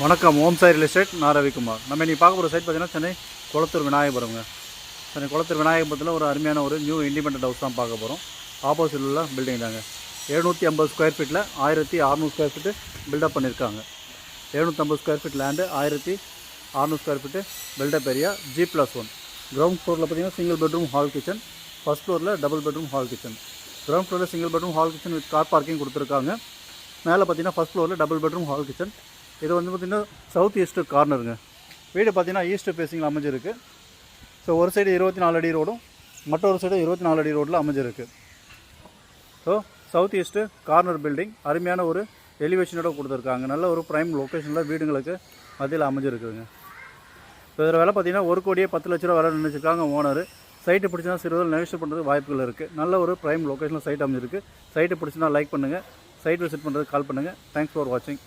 வணக்கம். ஓம் Sai real estate. நான் ரவிக்குமார். நம்ம இன்றைக்கி பார்க்க போகிற சைட் பார்த்தீங்கன்னா சென்னை குளத்தூர் விநாயகபுரம்ங்க. சென்னை குளத்தூர் விநாயகபுரத்தில் ஒரு அருமையான ஒரு நியூ இண்டிபெண்டன்ட் ஹவுஸ் தான் பார்க்க போகிறோம். ஆப்போசிட் உள்ள பில்டிங் தாங்க. 750 ஸ்கொயர் ஃபீட்டில் 1600 ஸ்கொயர் ஃபீட்டு பில்டப் பண்ணியிருக்காங்க. 750 square feet land, 1600 square feet build up area, G+1. Ground ஃப்ளோரில் பார்த்தீங்கன்னா single bedroom hall kitchen, first ஃப்ளோரில் double bedroom hall kitchen. Ground ஃப்ளோரில் single bedroom hall kitchen with car parking கொடுத்துருக்காங்க. மேலே பார்த்தீங்கன்னா ஃபஸ்ட் ஃப்ளோரில் டபுள் பெட்ரூம் ஹால் கிச்சன். இது வந்து பார்த்திங்கன்னா சவுத் ஈஸ்ட்டு கார்னருங்க. வீடு பார்த்திங்கன்னா ஈஸ்ட்டு ஃபேஸிங்கில் அமைஞ்சிருக்கு. ஸோ ஒரு சைடு 24 அடி ரோடும், மற்றொரு சைடு 24 அடி ரோடில் அமைஞ்சிருக்கு. So south east corner building அருமையான ஒரு எலிவேஷனோட கொடுத்துருக்காங்க. நல்ல ஒரு ப்ரைம் லொக்கேஷனில் வீடுங்களுக்கு மத்தியில் அமைஞ்சிருக்குதுங்க. ஸோ இதில் விலை பார்த்திங்கன்னா 1,10,00,000 விலை நினச்சிருக்காங்க ஓனர். சைட்டு பிடிச்சினா சிறுவர்கள் நெகோஷியேட் பண்ணுறது வாய்ப்புகள் இருக்குது. நல்ல ஒரு ப்ரைம் லொக்கேஷனில் சைட் அமைஞ்சிருக்கு. சைட்டு பிடிச்சினா லைக் பண்ணுங்கள். சைட் விசிட் பண்ணுறதுக்கு கால் பண்ணுங்கள். தேங்க்ஸ் ஃபார் வாட்சிங்.